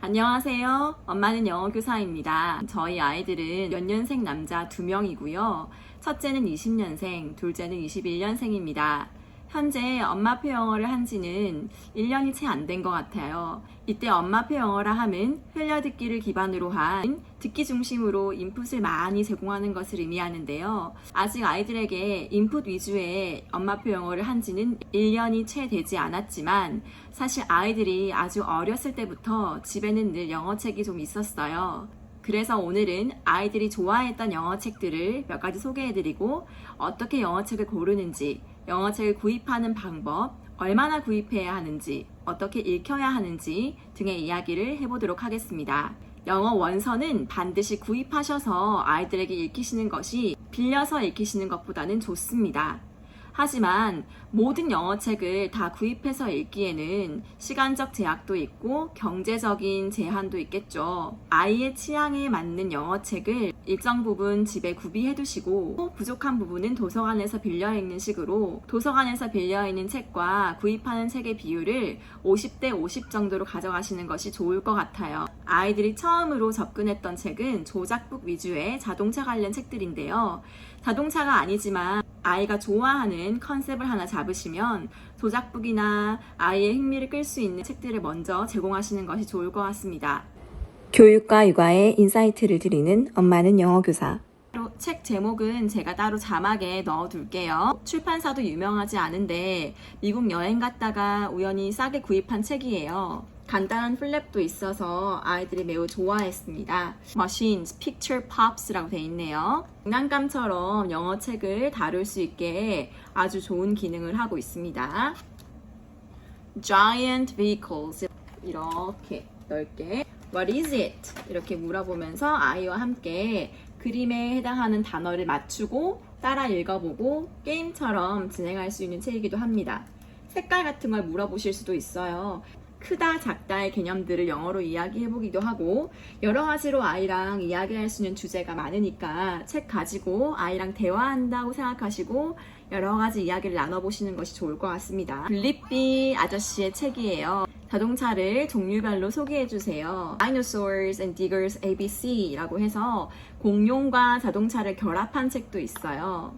안녕하세요. 엄마는 영어교사입니다. 저희 아이들은 연년생 남자 2명이고요. 첫째는 20년생, 둘째는 21년생입니다. 현재 엄마표 영어를 한 지는 1년이 채 안 된 것 같아요. 이때 엄마표 영어라 함은 흘려듣기를 기반으로 한 듣기 중심으로 인풋을 많이 제공하는 것을 의미하는데요. 아직 아이들에게 인풋 위주의 엄마표 영어를 한 지는 1년이 채 되지 않았지만 사실 아이들이 아주 어렸을 때부터 집에는 늘 영어책이 좀 있었어요. 그래서 오늘은 아이들이 좋아했던 영어책들을 몇 가지 소개해드리고 어떻게 영어책을 고르는지, 영어책을 구입하는 방법, 얼마나 구입해야 하는지, 어떻게 읽혀야 하는지 등의 이야기를 해보도록 하겠습니다. 영어 원서는 반드시 구입하셔서 아이들에게 읽히시는 것이 빌려서 읽히시는 것보다는 좋습니다. 하지만 모든 영어책을 다 구입해서 읽기에는 시간적 제약도 있고 경제적인 제한도 있겠죠. 아이의 취향에 맞는 영어책을 일정 부분 집에 구비해 두시고 부족한 부분은 도서관에서 빌려 읽는 식으로 도서관에서 빌려 읽는 책과 구입하는 책의 비율을 50대 50 정도로 가져가시는 것이 좋을 것 같아요. 아이들이 처음으로 접근했던 책은 조작북 위주의 자동차 관련 책들인데요. 자동차가 아니지만 아이가 좋아하는 컨셉을 하나 잡으시면 조작북이나 아이의 흥미를 끌 수 있는 책들을 먼저 제공하시는 것이 좋을 것 같습니다. 교육과 육아에 인사이트를 드리는 엄마는 영어교사. 책 제목은 제가 따로 자막에 넣어둘게요. 출판사도 유명하지 않은데 미국 여행 갔다가 우연히 싸게 구입한 책이에요. 간단한 플랩도 있어서 아이들이 매우 좋아했습니다. Machines, Picture Pops라고 되어 있네요. 장난감처럼 영어책을 다룰 수 있게 아주 좋은 기능을 하고 있습니다. Giant Vehicles 이렇게 넓게 What is it? 이렇게 물어보면서 아이와 함께 그림에 해당하는 단어를 맞추고 따라 읽어보고 게임처럼 진행할 수 있는 책이기도 합니다. 색깔 같은 걸 물어보실 수도 있어요. 크다, 작다의 개념들을 영어로 이야기해보기도 하고 여러 가지로 아이랑 이야기할 수 있는 주제가 많으니까 책 가지고 아이랑 대화한다고 생각하시고 여러 가지 이야기를 나눠보시는 것이 좋을 것 같습니다. 블리비 아저씨의 책이에요. 자동차를 종류별로 소개해주세요. Dinosaurs and Diggers ABC라고 해서 공룡과 자동차를 결합한 책도 있어요.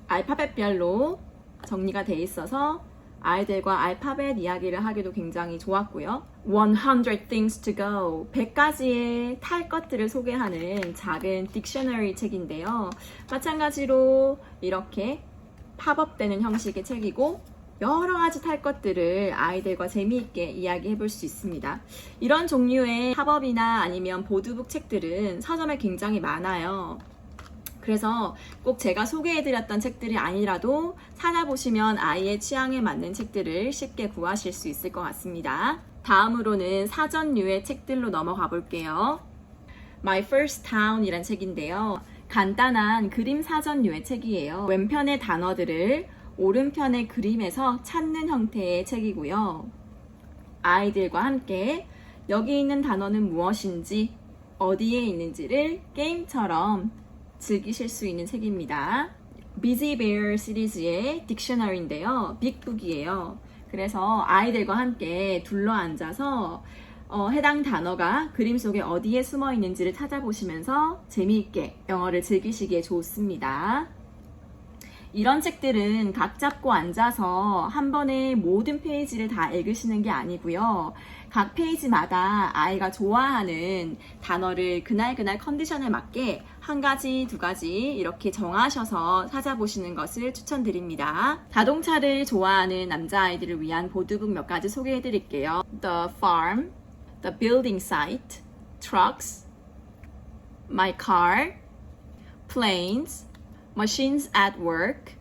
알파벳별로 정리가 돼 있어서 아이들과 알파벳 이야기를 하기도 굉장히 좋았고요. 100 Things to Go 100가지의 탈 것들을 소개하는 작은 딕셔너리 책인데요. 마찬가지로 이렇게 팝업되는 형식의 책이고 여러 가지 탈 것들을 아이들과 재미있게 이야기해 볼 수 있습니다. 이런 종류의 팝업이나 아니면 보드북 책들은 서점에 굉장히 많아요. 그래서 꼭 제가 소개해드렸던 책들이 아니라도 찾아보시면 아이의 취향에 맞는 책들을 쉽게 구하실 수 있을 것 같습니다. 다음으로는 사전류의 책들로 넘어가 볼게요. My First Town 이란 책인데요. 간단한 그림 사전류의 책이에요. 왼편의 단어들을 오른편의 그림에서 찾는 형태의 책이고요. 아이들과 함께 여기 있는 단어는 무엇인지 어디에 있는지를 게임처럼 즐기실 수 있는 책입니다. Busy Bear 시리즈의 딕셔너리인데요. 빅북이에요. 그래서 아이들과 함께 둘러앉아서 해당 단어가 그림 속에 어디에 숨어 있는지를 찾아보시면서 재미있게 영어를 즐기시기에 좋습니다. 이런 책들은 각 잡고 앉아서 한 번에 모든 페이지를 다 읽으시는 게 아니고요. 각 페이지마다 아이가 좋아하는 단어를 그날 컨디션에 맞게 한 가지, 두 가지 이렇게 정하셔서 찾아보시는 것을 추천드립니다. 자동차를 좋아하는 남자아이들을 위한 보드북 몇 가지 소개해 드릴게요. The Farm, The Building Site, Trucks, My Car, Planes, Machines at Work,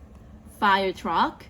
Fire Truck,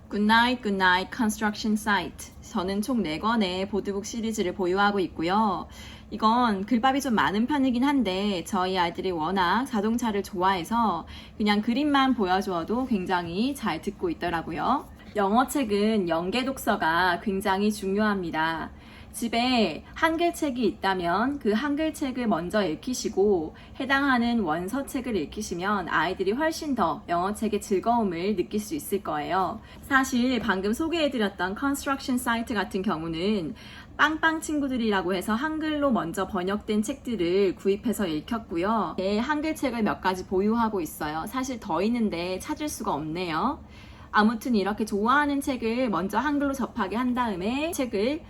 Goodnight Goodnight Construction Site. 저는 총 4권의 보드북 시리즈를 보유하고 있고요. 이건 글밥이 좀 많은 편이긴 한데 저희 아이들이 워낙 자동차를 좋아해서 그냥 그림만 보여주어도 굉장히 잘 듣고 있더라고요. 영어책은 연계 독서가 굉장히 중요합니다. 집에 한글책이 있다면 그 한글책을 먼저 읽히시고 해당하는 원서책을 읽히시면 아이들이 훨씬 더 영어책의 즐거움을 느낄 수 있을 거예요. 사실 방금 소개해드렸던 컨스트럭션 사이트 같은 경우는 빵빵 친구들이라고 해서 한글로 먼저 번역된 책들을 구입해서 읽혔고요. 한글 책을 몇 가지 보유하고 있어요. 사실 더 있는데 찾을 수가 없네요. 아무튼 이렇게 좋아하는 책을 먼저 한글로 접하게 한 다음에 책을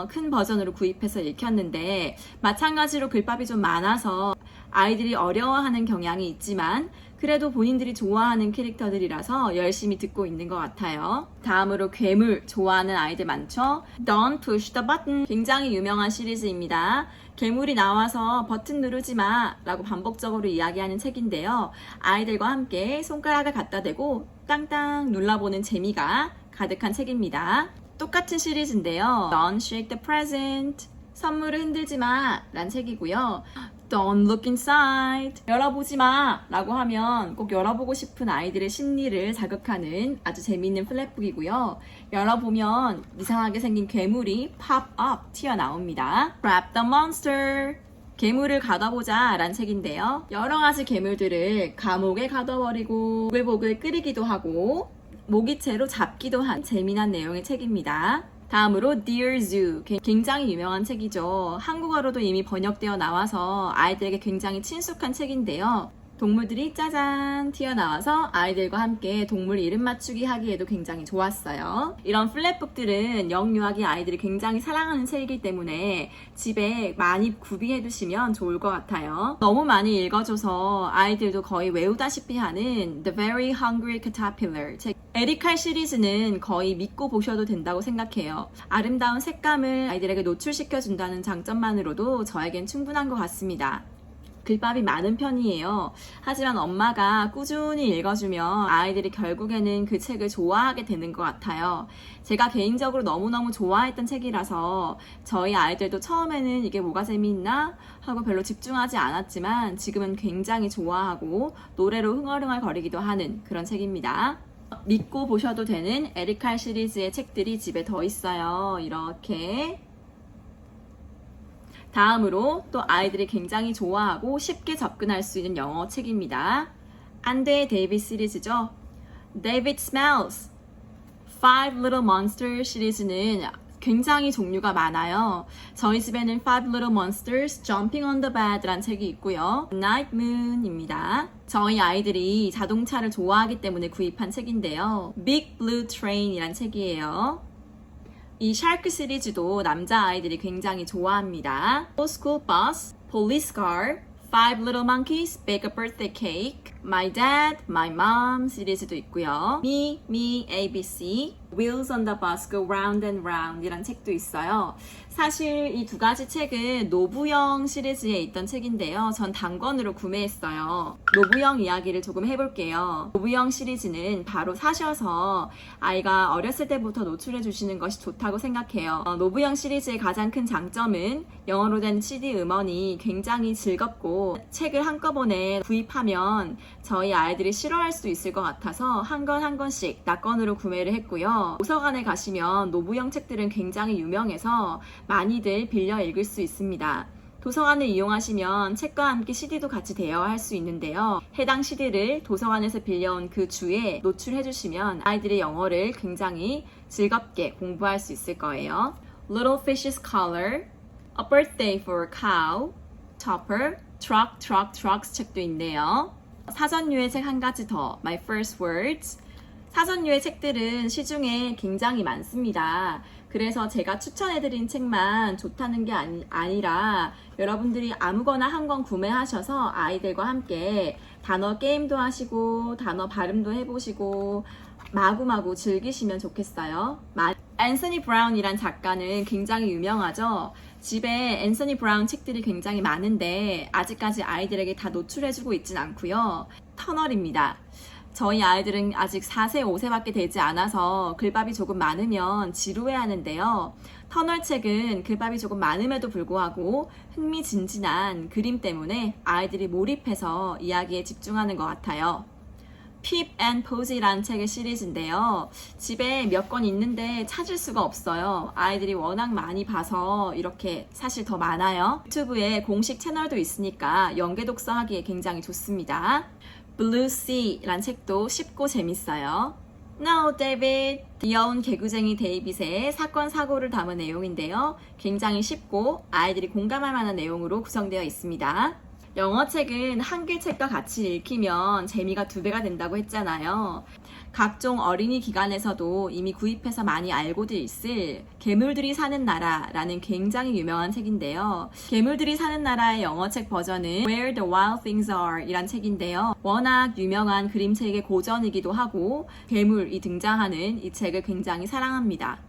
큰 버전으로 구입해서 읽혔는데 마찬가지로 글밥이 좀 많아서 아이들이 어려워하는 경향이 있지만 그래도 본인들이 좋아하는 캐릭터들이라서 열심히 듣고 있는 것 같아요. 다음으로 괴물 좋아하는 아이들 많죠? Don't push the button 굉장히 유명한 시리즈입니다. 괴물이 나와서 버튼 누르지 마 라고 반복적으로 이야기하는 책인데요. 아이들과 함께 손가락을 갖다 대고 땅땅 눌러보는 재미가 가득한 책입니다. 똑같은 시리즈인데요. Don't shake the present 선물을 흔들지 마 라는 책이고요. Don't look inside 열어보지 마 라고 하면 꼭 열어보고 싶은 아이들의 심리를 자극하는 아주 재미있는 플랫북이고요. 열어보면 이상하게 생긴 괴물이 pop up 튀어나옵니다. Trap the monster 괴물을 가둬보자 라는 책인데요. 여러 가지 괴물들을 감옥에 가둬버리고 보글보글 끓이기도 하고 모기채로 잡기도 한 재미난 내용의 책입니다. 다음으로 Dear Zoo 굉장히 유명한 책이죠. 한국어로도 이미 번역되어 나와서 아이들에게 굉장히 친숙한 책인데요. 동물들이 짜잔 튀어나와서 아이들과 함께 동물 이름 맞추기 하기에도 굉장히 좋았어요. 이런 플랫북들은 영유아기 아이들이 굉장히 사랑하는 책이기 때문에 집에 많이 구비해 두시면 좋을 것 같아요. 너무 많이 읽어줘서 아이들도 거의 외우다시피 하는 The Very Hungry Caterpillar 책. 에리칼 시리즈는 거의 믿고 보셔도 된다고 생각해요. 아름다운 색감을 아이들에게 노출시켜준다는 장점만으로도 저에겐 충분한 것 같습니다. 글밥이 많은 편이에요. 하지만 엄마가 꾸준히 읽어주면 아이들이 결국에는 그 책을 좋아하게 되는 것 같아요. 제가 개인적으로 너무너무 좋아했던 책이라서 저희 아이들도 처음에는 이게 뭐가 재미있나 하고 별로 집중하지 않았지만 지금은 굉장히 좋아하고 노래로 흥얼흥얼 거리기도 하는 그런 책입니다. 믿고 보셔도 되는 에리칼 시리즈의 책들이 집에 더 있어요. 이렇게. 다음으로 또 아이들이 굉장히 좋아하고 쉽게 접근할 수 있는 영어 책입니다. 안돼 데이빗 시리즈죠. David Smells, Five Little Monsters 시리즈는 굉장히 종류가 많아요. 저희 집에는 Five Little Monsters, Jumping on the Bed라는 책이 있고요. Night Moon입니다. 저희 아이들이 자동차를 좋아하기 때문에 구입한 책인데요. Big Blue Train이란 책이에요. 이 샤크 시리즈도 남자 아이들이 굉장히 좋아합니다. School Bus, Police Car, Five Little Monkeys, Bake a Birthday Cake, My Dad, My Mom 시리즈도 있고요. Me, Me, ABC, Wheels on the Bus Go Round and Round 이란 책도 있어요. 사실 이 두 가지 책은 노부영 시리즈에 있던 책인데요. 전 단권으로 구매했어요. 노부영 이야기를 조금 해볼게요. 노부영 시리즈는 바로 사셔서 아이가 어렸을 때부터 노출해 주시는 것이 좋다고 생각해요. 노부영 시리즈의 가장 큰 장점은 영어로 된 CD 음원이 굉장히 즐겁고 책을 한꺼번에 구입하면 저희 아이들이 싫어할 수 있을 것 같아서 한 권 한 권씩 납권으로 구매를 했고요. 도서관에 가시면 노부영 책들은 굉장히 유명해서 많이들 빌려 읽을 수 있습니다. 도서관을 이용하시면 책과 함께 CD도 같이 대여할 수 있는데요. 해당 CD를 도서관에서 빌려온 그 주에 노출해 주시면 아이들의 영어를 굉장히 즐겁게 공부할 수 있을 거예요. Little Fish's Color, A Birthday for a Cow, Topper, Truck, Truck, Trucks 책도 있네요. 사전유의 책 한 가지 더, My First Words. 사전유의 책들은 시중에 굉장히 많습니다. 그래서 제가 추천해드린 책만 좋다는 게 아니라 여러분들이 아무거나 한 권 구매하셔서 아이들과 함께 단어 게임도 하시고 단어 발음도 해보시고 마구마구 즐기시면 좋겠어요. 앤서니 브라운이란 작가는 굉장히 유명하죠. 집에 앤서니 브라운 책들이 굉장히 많은데 아직까지 아이들에게 다 노출해주고 있진 않고요. 터널입니다. 저희 아이들은 아직 4세, 5세밖에 되지 않아서 글밥이 조금 많으면 지루해하는데요. 터널책은 글밥이 조금 많음에도 불구하고 흥미진진한 그림 때문에 아이들이 몰입해서 이야기에 집중하는 것 같아요. Pip and Posey라는 책의 시리즈인데요. 집에 몇 권 있는데 찾을 수가 없어요. 아이들이 워낙 많이 봐서 이렇게 사실 더 많아요. 유튜브에 공식 채널도 있으니까 연계 독서하기에 굉장히 좋습니다. Blue Sea라는 책도 쉽고 재밌어요. No, David. 귀여운 개구쟁이 데이빗의 사건 사고를 담은 내용인데요. 굉장히 쉽고 아이들이 공감할 만한 내용으로 구성되어 있습니다. 영어책은 한글 책과 같이 읽히면 재미가 2배가 된다고 했잖아요. 각종 어린이 기관에서도 이미 구입해서 많이 알고들 있을 괴물들이 사는 나라라는 굉장히 유명한 책인데요. 괴물들이 사는 나라의 영어책 버전은 Where the Wild Things Are 이란 책인데요. 워낙 유명한 그림책의 고전이기도 하고 괴물이 등장하는 이 책을 굉장히 사랑합니다.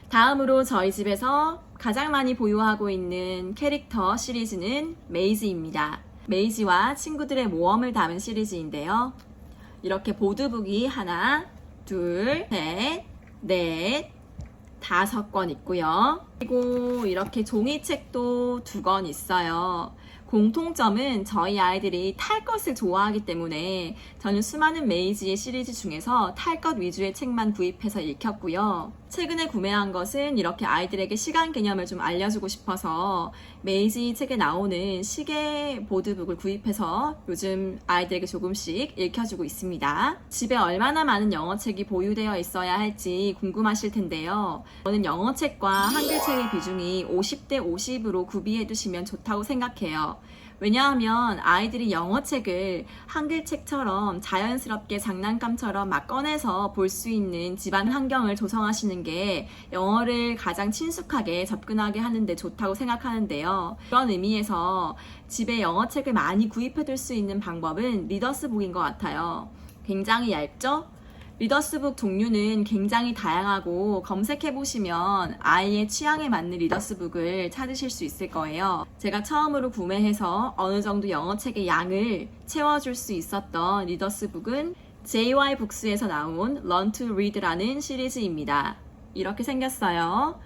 다음으로 저희 집에서 가장 많이 보유하고 있는 캐릭터 시리즈는 메이지입니다. 메이지와 친구들의 모험을 담은 시리즈인데요. 이렇게 보드북이 하나, 둘, 셋, 넷, 5권 있고요. 그리고 이렇게 종이책도 2권 있어요. 공통점은 저희 아이들이 탈 것을 좋아하기 때문에 저는 수많은 메이지의 시리즈 중에서 탈 것 위주의 책만 구입해서 읽혔고요. 최근에 구매한 것은 이렇게 아이들에게 시간 개념을 좀 알려주고 싶어서 메이지 책에 나오는 시계 보드북을 구입해서 요즘 아이들에게 조금씩 읽혀주고 있습니다. 집에 얼마나 많은 영어책이 보유되어 있어야 할지 궁금하실 텐데요. 저는 영어책과 한글책의 비중이 50대 50으로 구비해 두시면 좋다고 생각해요. 왜냐하면 아이들이 영어책을 한글책처럼 자연스럽게 장난감처럼 막 꺼내서 볼 수 있는 집안 환경을 조성하시는 게 영어를 가장 친숙하게 접근하게 하는데 좋다고 생각하는데요. 그런 의미에서 집에 영어책을 많이 구입해둘 수 있는 방법은 리더스북인 것 같아요. 굉장히 얇죠? 리더스북 종류는 굉장히 다양하고 검색해보시면 아이의 취향에 맞는 리더스북을 찾으실 수 있을 거예요. 제가 처음으로 구매해서 어느 정도 영어책의 양을 채워줄 수 있었던 리더스북은 JY 북스에서 나온 Learn to Read라는 시리즈입니다. 이렇게 생겼어요.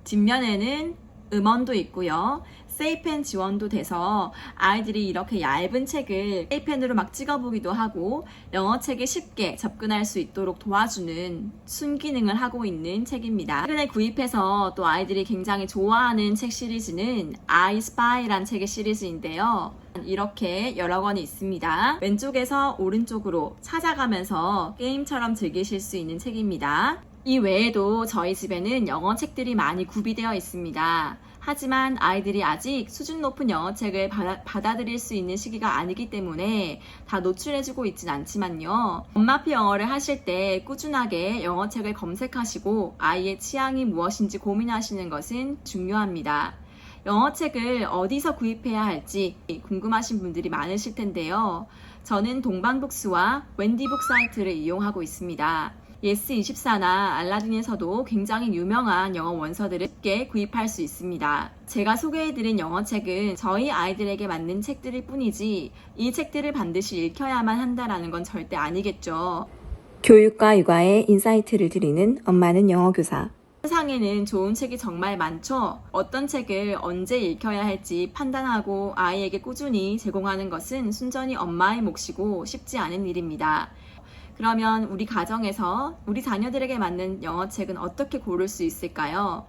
뒷면에는 음원도 있고요. 세이펜 지원도 돼서 아이들이 이렇게 얇은 책을 세이펜으로 막 찍어보기도 하고 영어책에 쉽게 접근할 수 있도록 도와주는 순기능을 하고 있는 책입니다. 최근에 구입해서 또 아이들이 굉장히 좋아하는 책 시리즈는 I Spy란 책의 시리즈인데요. 이렇게 여러 권이 있습니다. 왼쪽에서 오른쪽으로 찾아가면서 게임처럼 즐기실 수 있는 책입니다. 이 외에도 저희 집에는 영어 책들이 많이 구비되어 있습니다. 하지만 아이들이 아직 수준 높은 영어책을 받아들일 수 있는 시기가 아니기 때문에 다 노출해주고 있진 않지만요. 엄마표 영어를 하실 때 꾸준하게 영어책을 검색하시고 아이의 취향이 무엇인지 고민하시는 것은 중요합니다. 영어책을 어디서 구입해야 할지 궁금하신 분들이 많으실 텐데요. 저는 동방북스와 웬디북 사이트를 이용하고 있습니다. 예스24나 알라딘에서도 굉장히 유명한 영어 원서들을 쉽게 구입할 수 있습니다. 제가 소개해드린 영어책은 저희 아이들에게 맞는 책들일 뿐이지 이 책들을 반드시 읽혀야만 한다는 건 절대 아니겠죠. 교육과 육아에 인사이트를 드리는 엄마는 영어교사. 세상에는 좋은 책이 정말 많죠. 어떤 책을 언제 읽혀야 할지 판단하고 아이에게 꾸준히 제공하는 것은 순전히 엄마의 몫이고 쉽지 않은 일입니다. 그러면 우리 가정에서 우리 자녀들에게 맞는 영어책은 어떻게 고를 수 있을까요?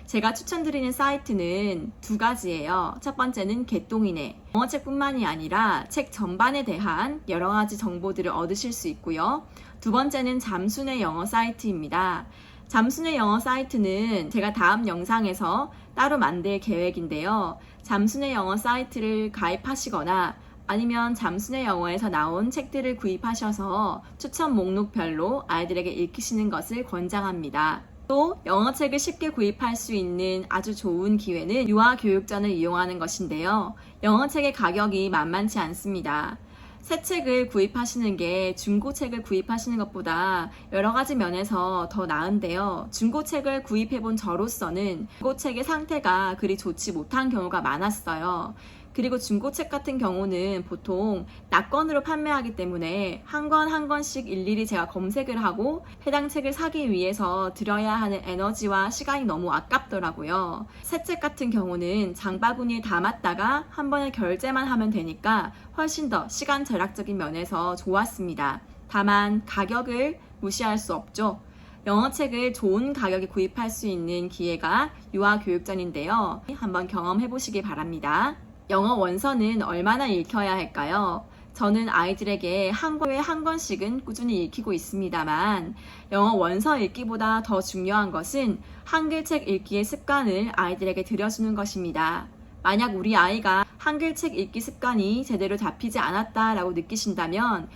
제가 추천드리는 사이트는 2가지예요. 첫 번째는 개똥이네. 영어책뿐만이 아니라 책 전반에 대한 여러 가지 정보들을 얻으실 수 있고요. 2번째는 잠순의 영어 사이트입니다. 잠순의 영어 사이트는 제가 다음 영상에서 따로 만들 계획인데요. 잠순의 영어 사이트를 가입하시거나 아니면 잠순의 영어에서 나온 책들을 구입하셔서 추천 목록별로 아이들에게 읽히시는 것을 권장합니다. 또 영어책을 쉽게 구입할 수 있는 아주 좋은 기회는 유아교육전을 이용하는 것인데요. 영어책의 가격이 만만치 않습니다. 새 책을 구입하시는 게 중고책을 구입하시는 것보다 여러 가지 면에서 더 나은데요. 중고책을 구입해본 저로서는 중고책의 상태가 그리 좋지 못한 경우가 많았어요. 그리고 중고책 같은 경우는 보통 납건으로 판매하기 때문에 한 권 한 권씩 일일이 제가 검색을 하고 해당 책을 사기 위해서 들여야 하는 에너지와 시간이 너무 아깝더라고요. 새 책 같은 경우는 장바구니에 담았다가 한 번에 결제만 하면 되니까 훨씬 더 시간 절약적인 면에서 좋았습니다. 다만 가격을 무시할 수 없죠. 영어책을 좋은 가격에 구입할 수 있는 기회가 유아교육전인데요. 한번 경험해 보시기 바랍니다. 영어 원서는 얼마나 읽혀야 할까요? 저는 아이들에게 하루에 한 권씩은 꾸준히 읽히고 있습니다만 영어 원서 읽기보다 더 중요한 것은 한글책 읽기의 습관을 아이들에게 들여주는 것입니다. 만약 우리 아이가 한글책 읽기 습관이 제대로 잡히지 않았다라고 느끼신다면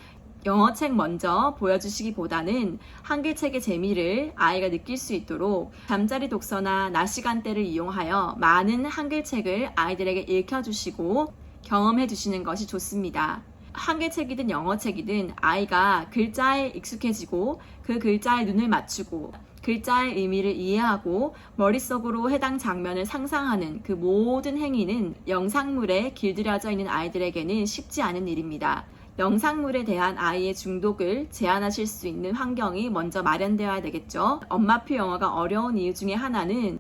영어책 먼저 보여주시기보다는 한글책의 재미를 아이가 느낄 수 있도록 잠자리 독서나 낮 시간대를 이용하여 많은 한글책을 아이들에게 읽혀주시고 경험해 주시는 것이 좋습니다. 한글책이든 영어책이든 아이가 글자에 익숙해지고 그 글자에 눈을 맞추고 글자의 의미를 이해하고 머릿속으로 해당 장면을 상상하는 그 모든 행위는 영상물에 길들여져 있는 아이들에게는 쉽지 않은 일입니다. 영상물에 대한 아이의 중독을 제한하실 수 있는 환경이 먼저 마련되어야 되겠죠. 엄마표 영어가 어려운 이유 중에 하나는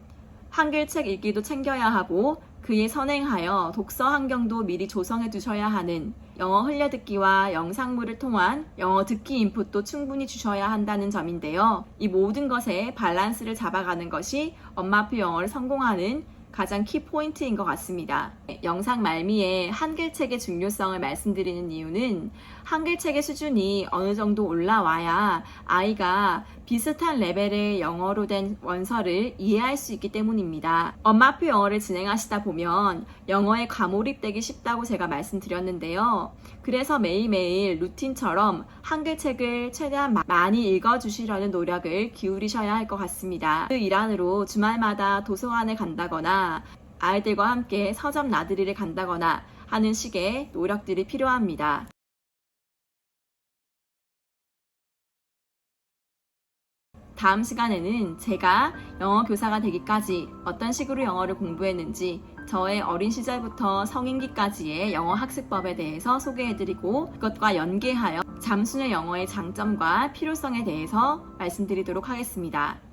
한글책 읽기도 챙겨야 하고 그에 선행하여 독서 환경도 미리 조성해 두셔야 하는 영어 흘려듣기와 영상물을 통한 영어 듣기 인풋도 충분히 주셔야 한다는 점인데요. 이 모든 것에 밸런스를 잡아가는 것이 엄마표 영어를 성공하는 가장 키포인트인 것 같습니다. 영상 말미에 한글책의 중요성을 말씀드리는 이유는 한글책의 수준이 어느 정도 올라와야 아이가 비슷한 레벨의 영어로 된 원서를 이해할 수 있기 때문입니다. 엄마표 영어를 진행하시다 보면 영어에 과몰입되기 쉽다고 제가 말씀드렸는데요. 그래서 매일매일 루틴처럼 한글책을 최대한 많이 읽어주시려는 노력을 기울이셔야 할 것 같습니다. 그 일환으로 주말마다 도서관에 간다거나 아이들과 함께 서점 나들이를 간다거나 하는 식의 노력들이 필요합니다. 다음 시간에는 제가 영어 교사가 되기까지 어떤 식으로 영어를 공부했는지 저의 어린 시절부터 성인기까지의 영어 학습법에 대해서 소개해드리고 그것과 연계하여 잠수의 영어의 장점과 필요성에 대해서 말씀드리도록 하겠습니다.